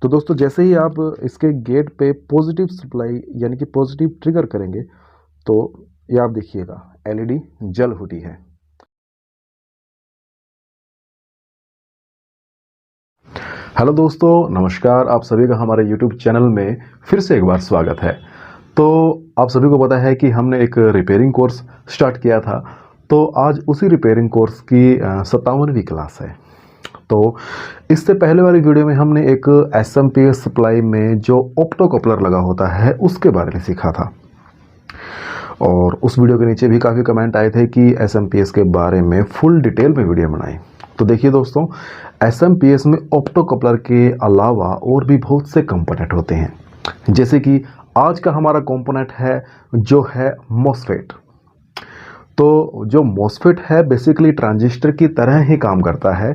तो दोस्तों जैसे ही आप इसके गेट पे पॉजिटिव सप्लाई यानी कि पॉजिटिव ट्रिगर करेंगे तो ये आप देखिएगा एलईडी जल उठी है। हेलो दोस्तों, नमस्कार। आप सभी का हमारे यूट्यूब चैनल में फिर से एक बार स्वागत है। तो आप सभी को पता है कि हमने एक रिपेयरिंग कोर्स स्टार्ट किया था, तो आज उसी रिपेयरिंग कोर्स की 57वीं क्लास है। तो इससे पहले वाली वीडियो में हमने एक एसएमपीएस सप्लाई में जो ऑप्टोकपलर लगा होता है उसके बारे में सीखा था, और उस वीडियो के नीचे भी काफ़ी कमेंट आए थे कि एसएमपीएस के बारे में फुल डिटेल में वीडियो बनाएं। तो देखिए दोस्तों, एसएमपीएस में ऑप्टोकपलर के अलावा और भी बहुत से कंपोनेंट होते हैं, जैसे कि आज का हमारा कंपोनेंट है जो है मॉसफेट। तो जो मॉसफेट है बेसिकली ट्रांजिस्टर की तरह ही काम करता है।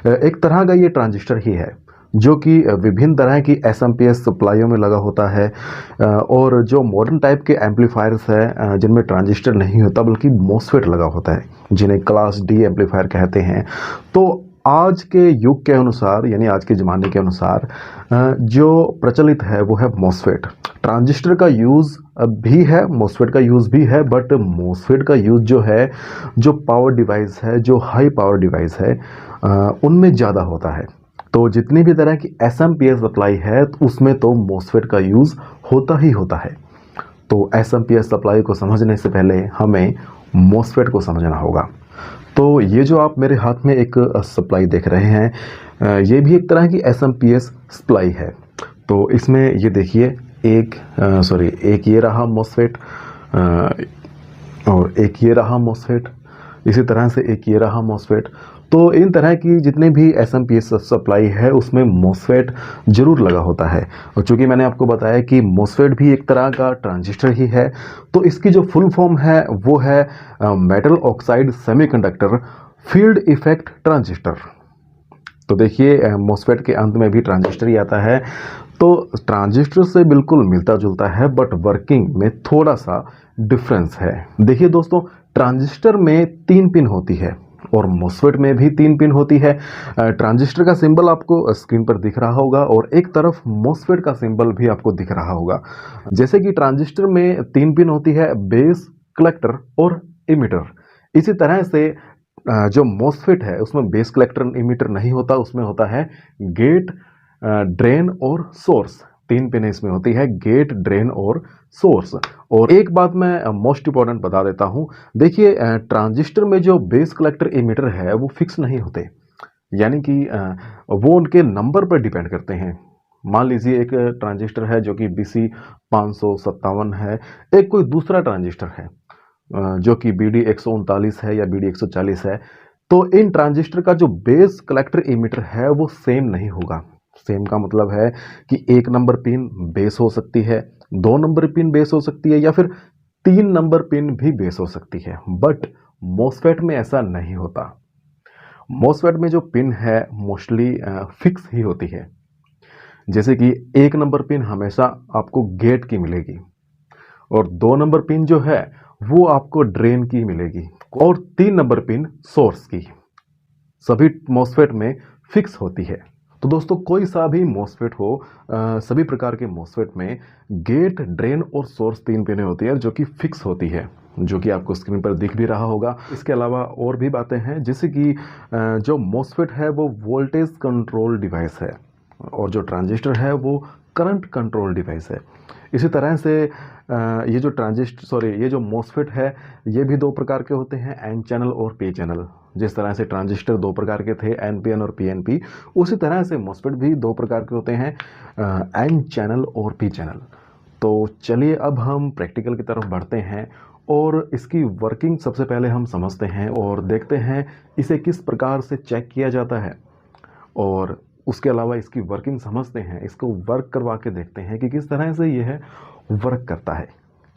एक तरह का ये ट्रांजिस्टर ही है जो कि विभिन्न तरह की एसएमपीएस सप्लाइयों में लगा होता है, और जो मॉडर्न टाइप के एम्पलीफायर्स हैं जिनमें ट्रांजिस्टर नहीं होता बल्कि मॉसफेट लगा होता है, जिन्हें क्लास डी एम्पलीफायर कहते हैं। तो आज के युग के अनुसार यानी आज के ज़माने के अनुसार जो प्रचलित है वो है मॉसफेट। ट्रांजिस्टर का यूज़ भी है, मॉसफेट का यूज़ भी है, बट मॉसफेट का यूज़ जो है, जो पावर डिवाइस है, जो हाई पावर डिवाइस है, उनमें ज़्यादा होता है। तो जितनी भी तरह की एसएमपीएस सप्लाई है तो उसमें तो मॉसफेट का यूज़ होता ही होता है। तो एसएमपीएस सप्लाई को समझने से पहले हमें मॉसफेट को समझना होगा। तो ये जो आप मेरे हाथ में एक सप्लाई देख रहे हैं, ये भी एक तरह की एसएमपीएस सप्लाई है। तो इसमें ये देखिए एक ये रहा मॉसफेट, और एक ये रहा मॉसफेट, इसी तरह से एक ये रहा मॉसफेट। तो इन तरह की जितने भी एसएमपीएस सप्लाई है उसमें मॉसफेट जरूर लगा होता है। और चूंकि मैंने आपको बताया कि मॉसफेट भी एक तरह का ट्रांजिस्टर ही है, तो इसकी जो फुल फॉर्म है वो है metal oxide semiconductor field effect transistor. तो देखिए मॉसफेट के अंत में भी ट्रांजिस्टर ही आता है, तो ट्रांजिस्टर से बिल्कुल मिलता जुलता है, बट वर्किंग में थोड़ा सा डिफरेंस है। देखिए दोस्तों, ट्रांजिस्टर में 3 पिन होती है और मॉसफेट में भी 3 पिन होती है। ट्रांजिस्टर का सिंबल आपको स्क्रीन पर दिख रहा होगा और एक तरफ मॉसफेट का सिंबल भी आपको दिख रहा होगा। जैसे कि ट्रांजिस्टर में 3 पिन होती है, बेस, कलेक्टर और इमीटर। इसी तरह से जो मॉसफेट है उसमें बेस, कलेक्टर, इमीटर नहीं होता, उसमें होता है गेट, ड्रेन और सोर्स। 3 पिन इसमें होती है, गेट, ड्रेन और सोर्स। और एक बात मैं मोस्ट इंपॉर्टेंट बता देता हूं, देखिए ट्रांजिस्टर में जो बेस, कलेक्टर, इमीटर है वो फिक्स नहीं होते, यानी कि वो उनके नंबर पर डिपेंड करते हैं। मान लीजिए एक ट्रांजिस्टर है जो कि BC 557 है, एक कोई दूसरा ट्रांजिस्टर है जो कि BD 139 है या BD 140 है। तो इन ट्रांजिस्टर का जो बेस, कलेक्टर, इमीटर है वो सेम नहीं होगा। सेम का मतलब है कि 1 नंबर पिन बेस हो सकती है, 2 नंबर पिन बेस हो सकती है, या फिर 3 नंबर पिन भी बेस हो सकती है। बट मॉसफेट में ऐसा नहीं होता। मॉसफेट में जो पिन है मोस्टली फिक्स ही होती है। जैसे कि 1 नंबर पिन हमेशा आपको गेट की मिलेगी, और 2 नंबर पिन जो है वो आपको ड्रेन की मिलेगी, और 3 नंबर पिन सोर्स की। सभी मॉसफेट में फिक्स होती है। तो दोस्तों कोई सा भी मॉसफेट हो, सभी प्रकार के मॉसफेट में गेट, ड्रेन और सोर्स 3 पिनें होती है जो कि फिक्स होती है, जो कि आपको स्क्रीन पर दिख भी रहा होगा। इसके अलावा और भी बातें हैं, जैसे कि जो मॉसफेट है वो वोल्टेज कंट्रोल डिवाइस है, और जो ट्रांजिस्टर है वो करंट कंट्रोल डिवाइस है। इसी तरह से ये जो मॉसफेट है ये भी 2 प्रकार के होते हैं, एन चैनल और पी चैनल। जिस तरह से ट्रांजिस्टर 2 प्रकार के थे, एनपीएन और पीएनपी, उसी तरह से मॉसफेट भी 2 प्रकार के होते हैं, एन चैनल और पी चैनल। तो चलिए अब हम प्रैक्टिकल की तरफ बढ़ते हैं और इसकी वर्किंग सबसे पहले हम समझते हैं और देखते हैं इसे किस प्रकार से चेक किया जाता है, और उसके अलावा इसकी वर्किंग समझते हैं, इसको वर्क करवा के देखते हैं कि किस तरह से यह वर्क करता है।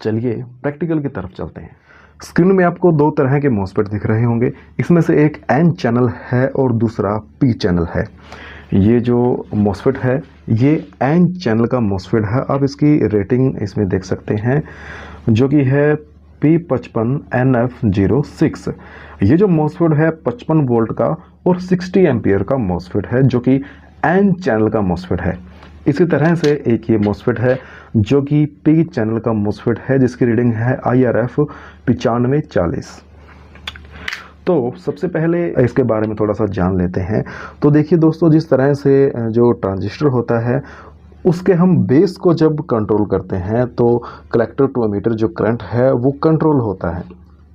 चलिए प्रैक्टिकल की तरफ चलते हैं। स्क्रीन में आपको 2 तरह के मॉसफेट दिख रहे होंगे, इसमें से एक एन चैनल है और दूसरा पी चैनल है। ये जो मॉसफेट है ये एन चैनल का मॉसफेट है। आप इसकी रेटिंग इसमें देख सकते हैं जो कि है P55NF06। ये जो मॉसफेट है 55 वोल्ट का और 60 एम्पियर का मॉसफेट है, जो कि एन चैनल का मॉसफेट है। इसी तरह से एक ये MOSFET है जो कि पी चैनल का MOSFET है, जिसकी रीडिंग है IRF 9540। तो सबसे पहले इसके बारे में थोड़ा सा जान लेते हैं। तो देखिए दोस्तों, जिस तरह से जो ट्रांजिस्टर होता है उसके हम बेस को जब कंट्रोल करते हैं तो कलेक्टर टू एमीटर जो करंट है वो कंट्रोल होता है,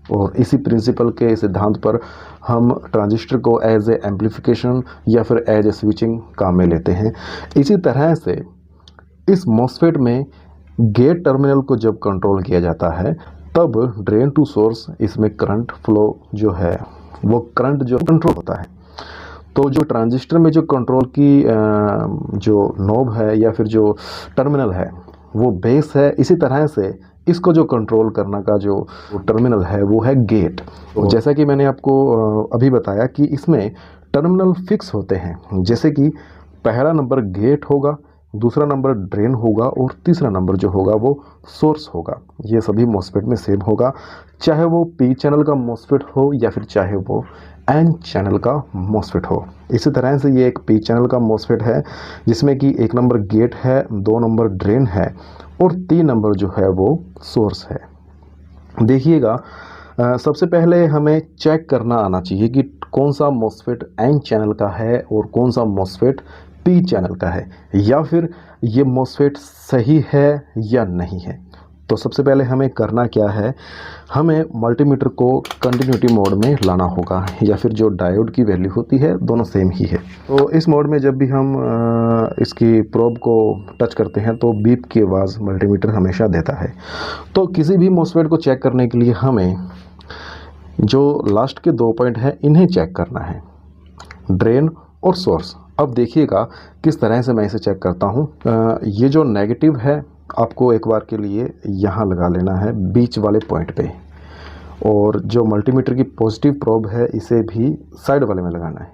और इसी प्रिंसिपल के सिद्धांत पर हम ट्रांजिस्टर को एज ए एम्पलीफिकेशन या फिर एज ए स्विचिंग काम में लेते हैं। इसी तरह से इस MOSFET में गेट टर्मिनल को जब कंट्रोल किया जाता है तब ड्रेन टू सोर्स इसमें करंट फ्लो जो है वो करंट जो कंट्रोल होता है। तो जो ट्रांजिस्टर में जो कंट्रोल की जो नोब है या फिर जो टर्मिनल है वो बेस है, इसी तरह से इसको जो कंट्रोल करना का जो टर्मिनल है वो है गेट। तो जैसा कि मैंने आपको अभी बताया कि इसमें टर्मिनल फिक्स होते हैं, जैसे कि पहला नंबर गेट होगा, दूसरा नंबर ड्रेन होगा और तीसरा नंबर जो होगा वो सोर्स होगा। ये सभी MOSFET में सेम होगा, चाहे वो पी चैनल का MOSFET हो या फिर चाहे वो एन चैनल का MOSFET हो। इसी तरह से ये एक पी चैनल का MOSFET है जिसमें कि 1 नंबर गेट है, 2 नंबर ड्रेन है और 3 नंबर जो है वो सोर्स है। देखिएगा, सबसे पहले हमें चेक करना आना चाहिए कि कौन सा MOSFET एन चैनल का है और कौन सा MOSFET पी चैनल का है, या फिर ये MOSFET सही है या नहीं है। तो सबसे पहले हमें करना क्या है, हमें मल्टीमीटर को कंटिन्यूटी मोड में लाना होगा, या फिर जो डायोड की वैल्यू होती है दोनों सेम ही है। तो इस मोड में जब भी हम इसकी प्रोब को टच करते हैं तो बीप की आवाज़ मल्टीमीटर हमेशा देता है। तो किसी भी MOSFET को चेक करने के लिए हमें जो लास्ट के 2 पॉइंट हैं इन्हें चेक करना है, ड्रेन और सोर्स। अब देखिएगा किस तरह से मैं इसे चेक करता हूँ। ये जो नेगेटिव है आपको एक बार के लिए यहाँ लगा लेना है बीच वाले पॉइंट पे, और जो मल्टीमीटर की पॉजिटिव प्रोब है इसे भी साइड वाले में लगाना है।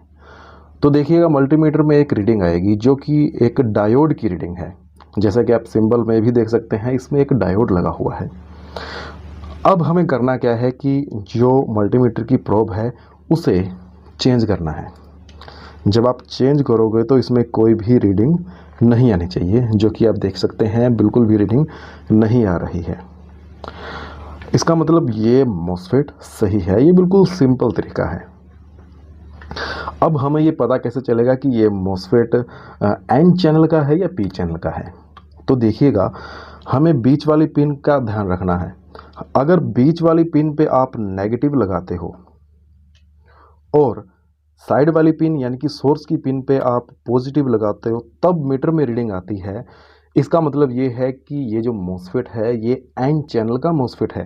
तो देखिएगा मल्टीमीटर में एक रीडिंग आएगी जो कि एक डायोड की रीडिंग है, जैसा कि आप सिंबल में भी देख सकते हैं, इसमें एक डायोड लगा हुआ है। अब हमें करना क्या है कि जो मल्टीमीटर की प्रोब है उसे चेंज करना है। जब आप चेंज करोगे तो इसमें कोई भी रीडिंग नहीं आनी चाहिए, जो कि आप देख सकते हैं बिल्कुल भी रीडिंग नहीं आ रही है। इसका मतलब ये MOSFET सही है। ये बिल्कुल सिंपल तरीका है। अब हमें ये पता कैसे चलेगा कि ये MOSFET एन चैनल का है या पी चैनल का है। तो देखिएगा, हमें बीच वाली पिन का ध्यान रखना है। अगर बीच वाली पिन पे आप नेगेटिव लगाते हो और साइड वाली पिन यानी कि सोर्स की पिन पे आप पॉजिटिव लगाते हो तब मीटर में रीडिंग आती है। इसका मतलब ये है कि ये जो MOSFET है ये एन चैनल का MOSFET है।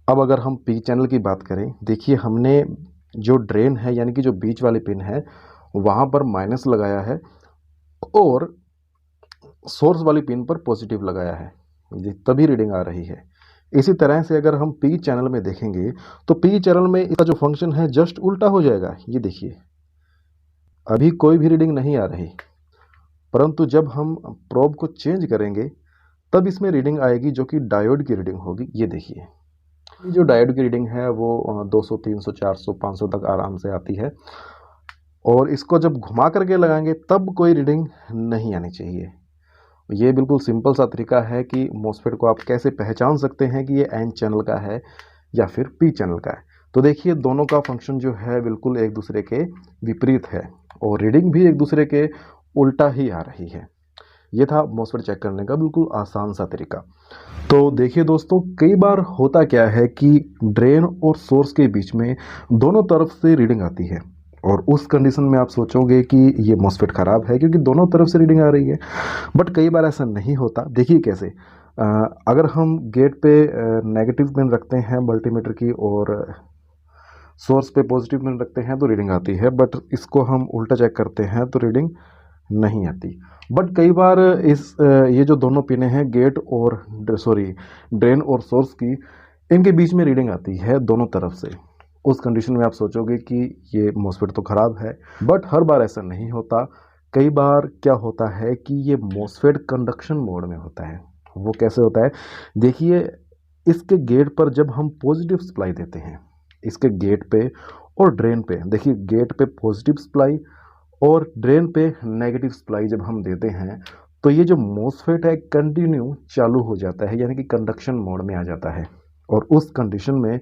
अब अगर हम पी चैनल की बात करें, देखिए हमने जो ड्रेन है यानी कि जो बीच वाली पिन है वहाँ पर माइनस लगाया है और सोर्स वाली पिन पर पॉजिटिव लगाया है, तभी रीडिंग आ रही है। इसी तरह से अगर हम पी चैनल में देखेंगे तो पी चैनल में इसका जो फंक्शन है जस्ट उल्टा हो जाएगा। ये देखिए, अभी कोई भी रीडिंग नहीं आ रही, परंतु जब हम प्रोब को चेंज करेंगे तब इसमें रीडिंग आएगी जो कि डायोड की रीडिंग होगी। ये देखिए, ये जो डायोड की रीडिंग है वो 200, 300, 400, 500 तक आराम से आती है, और इसको जब घुमा करके लगाएंगे तब कोई रीडिंग नहीं आनी चाहिए। ये बिल्कुल सिंपल सा तरीका है कि MOSFET को आप कैसे पहचान सकते हैं कि ये एन चैनल का है या फिर पी चैनल का है। तो देखिए, दोनों का फंक्शन जो है बिल्कुल एक दूसरे के विपरीत है और रीडिंग भी एक दूसरे के उल्टा ही आ रही है। ये था MOSFET चेक करने का बिल्कुल आसान सा तरीका। तो देखिए दोस्तों, कई बार होता क्या है कि ड्रेन और सोर्स के बीच में दोनों तरफ से रीडिंग आती है, और उस कंडीशन में आप सोचोगे कि ये MOSFET ख़राब है क्योंकि दोनों तरफ से रीडिंग आ रही है। बट कई बार ऐसा नहीं होता। देखिए कैसे, अगर हम गेट पे नेगेटिव पिन रखते हैं मल्टीमीटर की और सोर्स पे पॉजिटिव पिन रखते हैं तो रीडिंग आती है, बट इसको हम उल्टा चेक करते हैं तो रीडिंग नहीं आती। बट कई बार ये जो दोनों पिनें हैं गेट और ड्रेन और सोर्स की, इनके बीच में रीडिंग आती है दोनों तरफ से। उस कंडीशन में आप सोचोगे कि ये MOSFET तो ख़राब है, बट हर बार ऐसा नहीं होता। कई बार क्या होता है कि ये MOSFET कंडक्शन मोड में होता है। वो कैसे होता है, देखिए, इसके गेट पर जब हम पॉजिटिव सप्लाई देते हैं, इसके गेट पे और ड्रेन पे, देखिए गेट पे पॉजिटिव सप्लाई और ड्रेन पे नेगेटिव सप्लाई जब हम देते हैं तो ये जो मॉसफेट है कंटिन्यू चालू हो जाता है, यानी कि कंडक्शन मोड में आ जाता है। और उस कंडीशन में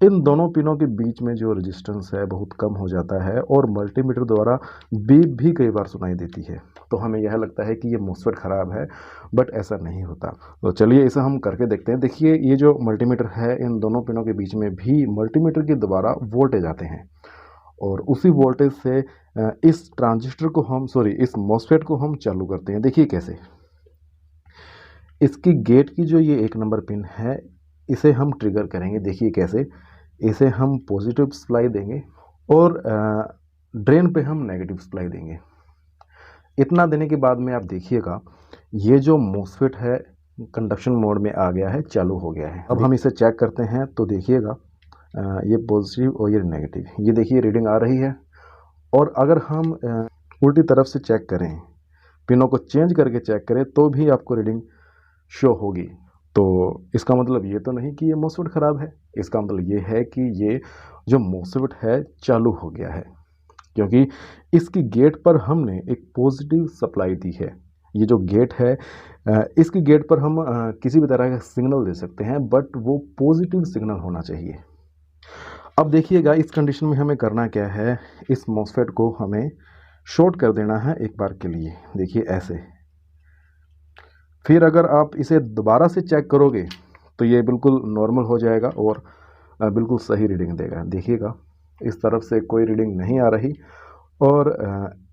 इन दोनों पिनों के बीच में जो रेजिस्टेंस है बहुत कम हो जाता है और मल्टीमीटर द्वारा बीप भी कई बार सुनाई देती है। तो हमें यह लगता है कि ये मॉसफेट ख़राब है, बट ऐसा नहीं होता। तो चलिए इसे हम करके देखते हैं। देखिए ये जो मल्टीमीटर है, इन दोनों पिनों के बीच में भी मल्टीमीटर के द्वारा वोल्टेज आते हैं और उसी वोल्टेज से इस ट्रांजिस्टर को हम इस मॉसफेट को हम चालू करते हैं। देखिए कैसे, इसकी गेट की जो ये 1 नंबर पिन है इसे हम ट्रिगर करेंगे। देखिए कैसे, इसे हम पॉजिटिव सप्लाई देंगे और ड्रेन पे हम नेगेटिव सप्लाई देंगे। इतना देने के बाद में आप देखिएगा ये जो मॉसफेट है कंडक्शन मोड में आ गया है, चालू हो गया है। अब हम इसे चेक करते हैं तो देखिएगा ये पॉजिटिव और ये नेगेटिव, ये देखिए रीडिंग आ रही है। और अगर हम उल्टी तरफ से चेक करें, पिनों को चेंज करके चेक करें तो भी आपको रीडिंग शो होगी। तो इसका मतलब ये तो नहीं कि ये मॉसफेट ख़राब है, इसका मतलब ये है कि ये जो मॉसफेट है चालू हो गया है, क्योंकि इसकी गेट पर हमने एक पॉजिटिव सप्लाई दी है। ये जो गेट है इसकी गेट पर हम किसी भी तरह का सिग्नल दे सकते हैं, बट वो पॉजिटिव सिग्नल होना चाहिए। अब देखिएगा इस कंडीशन में हमें करना क्या है, इस मॉसफेट को हमें शॉर्ट कर देना है एक बार के लिए। देखिए ऐसे, फिर अगर आप इसे दोबारा से चेक करोगे तो ये बिल्कुल नॉर्मल हो जाएगा और बिल्कुल सही रीडिंग देगा। देखिएगा इस तरफ से कोई रीडिंग नहीं आ रही और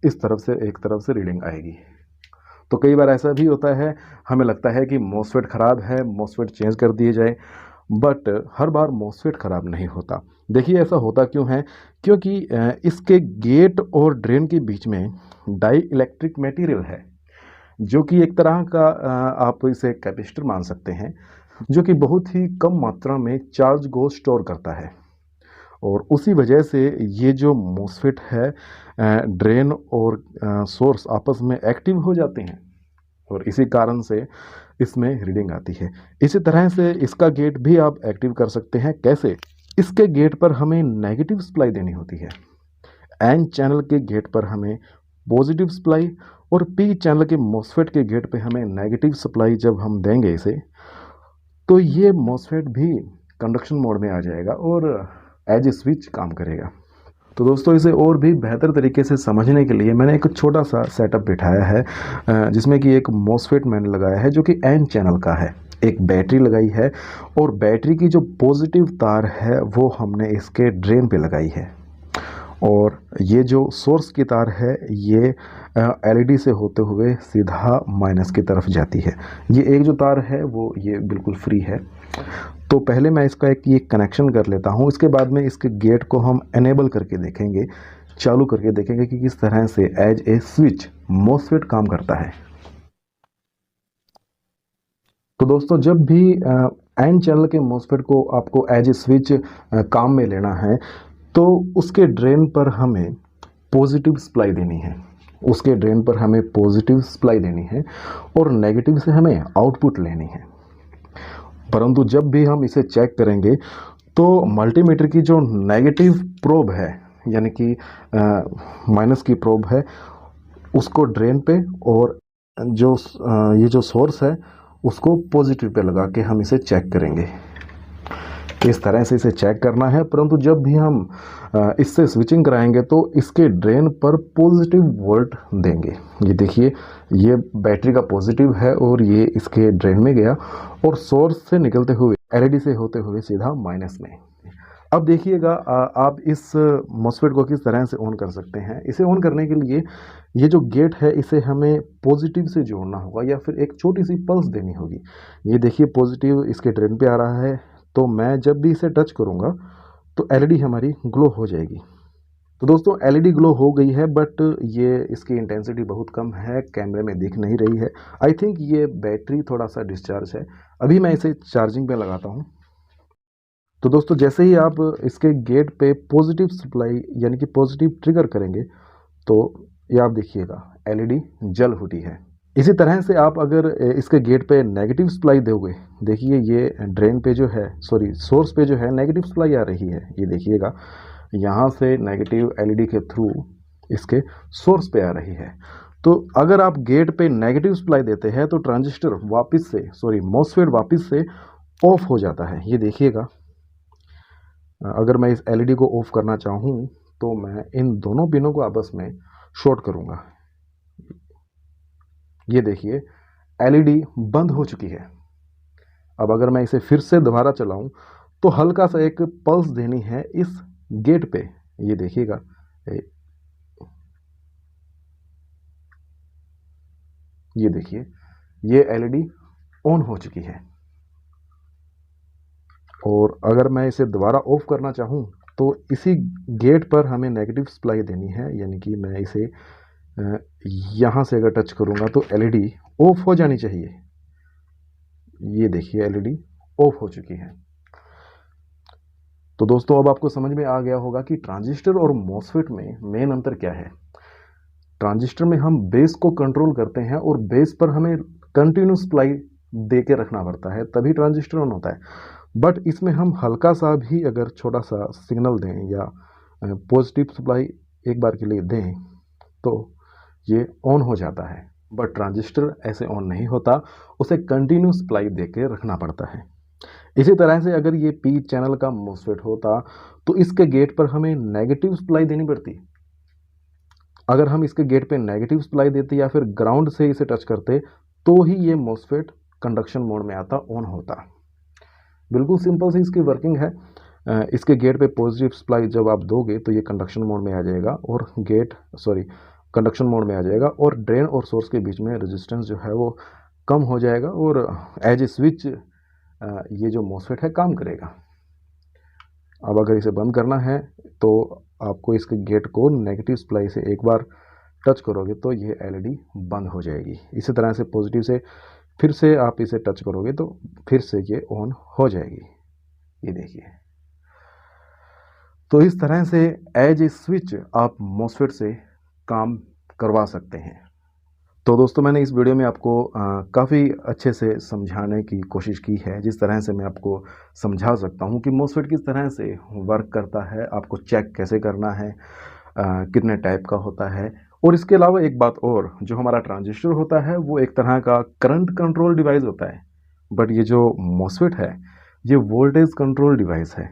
इस तरफ से एक तरफ से रीडिंग आएगी। तो कई बार ऐसा भी होता है, हमें लगता है कि मॉसफेट ख़राब है, मॉसफेट चेंज कर दिए जाए, बट हर बार मॉसफेट ख़राब नहीं होता। देखिए ऐसा होता क्यों है, क्योंकि इसके गेट और ड्रेन के बीच में डाई इलेक्ट्रिक मटेरियल है, जो कि एक तरह का आप इसे कैपेसिटर मान सकते हैं, जो कि बहुत ही कम मात्रा में चार्ज को स्टोर करता है। और उसी वजह से ये जो मॉसफेट है ड्रेन और सोर्स आपस में एक्टिव हो जाते हैं और इसी कारण से इसमें रीडिंग आती है। इसी तरह से इसका गेट भी आप एक्टिव कर सकते हैं। कैसे? इसके गेट पर हमें नेगेटिव सप्लाई देनी होती है, एन चैनल के गेट पर हमें पॉजिटिव सप्लाई और पी चैनल के मॉसफेट के गेट पे हमें नेगेटिव सप्लाई जब हम देंगे इसे, तो ये मॉसफेट भी कंडक्शन मोड में आ जाएगा और एज ए स्विच काम करेगा। तो दोस्तों इसे और भी बेहतर तरीके से समझने के लिए मैंने एक छोटा सा सेटअप बिठाया है, जिसमें कि एक मॉसफेट मैंने लगाया है जो कि एन चैनल का है, एक बैटरी लगाई है और बैटरी की जो पॉजिटिव तार है वो हमने इसके ड्रेन पे लगाई है और ये जो सोर्स की तार है ये एलईडी से होते हुए सीधा माइनस की तरफ जाती है। ये एक जो तार है वो ये बिल्कुल फ्री है। तो पहले मैं इसका एक ये कनेक्शन कर लेता हूँ, इसके बाद में इसके गेट को हम एनेबल करके देखेंगे, चालू करके देखेंगे कि किस तरह से एज ए स्विच मॉसफेट काम करता है। तो दोस्तों जब भी एन चैनल के मॉसफेट को आपको एज ए स्विच काम में लेना है तो उसके ड्रेन पर हमें पॉजिटिव सप्लाई देनी है, उसके ड्रेन पर हमें पॉजिटिव सप्लाई देनी है और नेगेटिव से हमें आउटपुट लेनी है। परंतु जब भी हम इसे चेक करेंगे तो मल्टीमीटर की जो नेगेटिव प्रोब है, यानी कि माइनस की प्रोब है, उसको ड्रेन पे और जो ये जो सोर्स है उसको पॉजिटिव पे लगा के हम इसे चेक करेंगे। इस तरह से इसे चेक करना है। परंतु जब भी हम इससे स्विचिंग कराएंगे तो इसके ड्रेन पर पॉजिटिव वोल्ट देंगे। ये देखिए ये बैटरी का पॉजिटिव है और ये इसके ड्रेन में गया और सोर्स से निकलते हुए एलईडी से होते हुए सीधा माइनस में। अब देखिएगा आप इस मॉसफेट को किस तरह से ऑन कर सकते हैं। इसे ऑन करने के लिए ये जो गेट है इसे हमें पॉजिटिव से जोड़ना होगा या फिर एक छोटी सी पल्स देनी होगी। ये देखिए पॉजिटिव इसके ड्रेन पे आ रहा है, तो मैं जब भी इसे टच करूँगा तो एलईडी हमारी ग्लो हो जाएगी। तो दोस्तों एलईडी ग्लो हो गई है, बट ये इसकी इंटेंसिटी बहुत कम है, कैमरे में दिख नहीं रही है। आई थिंक ये बैटरी थोड़ा सा डिस्चार्ज है। अभी मैं इसे चार्जिंग पे लगाता हूँ। तो दोस्तों जैसे ही आप इसके गेट पे पॉजिटिव सप्लाई यानी कि पॉजिटिव ट्रिगर करेंगे तो ये आप देखिएगा एलईडी जल उठी है। इसी तरह से आप अगर इसके गेट पे नेगेटिव सप्लाई दोगे, देखिए ये ड्रेन पे जो है सोर्स पे जो है नेगेटिव सप्लाई आ रही है। ये देखिएगा यहाँ से नेगेटिव एलईडी के थ्रू इसके सोर्स पे आ रही है। तो अगर आप गेट पे नेगेटिव सप्लाई देते हैं तो ट्रांजिस्टर वापस से मॉसफेट वापस से ऑफ हो जाता है। ये देखिएगा, अगर मैं इस एलईडी को ऑफ करना चाहूँ तो मैं इन दोनों पिनों को आपस में शॉर्ट करूँगा। ये देखिए, एलईडी बंद हो चुकी है। अब अगर मैं इसे फिर से दोबारा चलाऊं तो हल्का सा एक पल्स देनी है इस गेट पे। ये देखिएगा, ये देखिए, ये एलईडी ऑन हो चुकी है। और अगर मैं इसे दोबारा ऑफ करना चाहूं तो इसी गेट पर हमें नेगेटिव सप्लाई देनी है, यानी कि मैं इसे यहाँ से अगर टच करूँगा तो एलईडी ऑफ हो जानी चाहिए। ये देखिए, एलईडी ऑफ हो चुकी है। तो दोस्तों, अब आपको समझ में आ गया होगा कि ट्रांजिस्टर और मॉसफेट में मेन अंतर क्या है। ट्रांजिस्टर में हम बेस को कंट्रोल करते हैं और बेस पर हमें कंटिन्यूस सप्लाई दे के रखना पड़ता है, तभी ट्रांजिस्टर ऑन होता है। बट इसमें हम हल्का सा भी अगर छोटा सा सिग्नल दें या पॉजिटिव सप्लाई एक बार के लिए दें तो ये ऑन हो जाता है। बट ट्रांजिस्टर ऐसे ऑन नहीं होता, उसे कंटिन्यूस सप्लाई दे के रखना पड़ता है। इसी तरह से अगर ये पी चैनल का मॉसफेट होता तो इसके गेट पर हमें नेगेटिव सप्लाई देनी पड़ती। अगर हम इसके गेट पे नेगेटिव सप्लाई देते या फिर ग्राउंड से इसे टच करते तो ही ये मॉसफेट कंडक्शन मोड में आता, ऑन होता। बिल्कुल सिंपल सी इसकी वर्किंग है। इसके गेट पे पॉजिटिव सप्लाई जब आप दोगे तो ये कंडक्शन मोड में आ जाएगा और कंडक्शन मोड में आ जाएगा और ड्रेन और सोर्स के बीच में रेजिस्टेंस जो है वो कम हो जाएगा और एज ए स्विच ये जो मॉसफेट है काम करेगा। अब अगर इसे बंद करना है तो आपको इसके गेट को नेगेटिव सप्लाई से एक बार टच करोगे तो ये एलईडी बंद हो जाएगी। इसी तरह से पॉजिटिव से फिर से आप इसे टच करोगे तो फिर से ये ऑन हो जाएगी। ये देखिए, तो इस तरह से एज ए स्विच आप मॉसफेट से काम करवा सकते हैं। तो दोस्तों, मैंने इस वीडियो में आपको काफ़ी अच्छे से समझाने की कोशिश की है, जिस तरह से मैं आपको समझा सकता हूँ कि मॉसफेट किस तरह से वर्क करता है, आपको चेक कैसे करना है, कितने टाइप का होता है। और इसके अलावा एक बात और, जो हमारा ट्रांजिस्टर होता है वो एक तरह का करंट कंट्रोल डिवाइस होता है, बट ये जो मॉसफेट है ये वोल्टेज कंट्रोल डिवाइस है।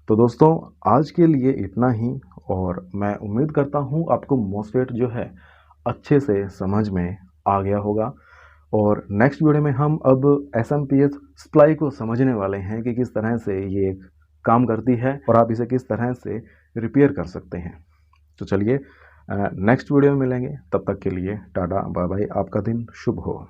तो दोस्तों, आज के लिए इतना ही, और मैं उम्मीद करता हूँ आपको मॉसफेट जो है अच्छे से समझ में आ गया होगा। और नेक्स्ट वीडियो में हम अब एसएमपीएस सप्लाई को समझने वाले हैं कि किस तरह से ये काम करती है और आप इसे किस तरह से रिपेयर कर सकते हैं। तो चलिए नेक्स्ट वीडियो में मिलेंगे, तब तक के लिए टाटा बाय बाय, आपका दिन शुभ हो।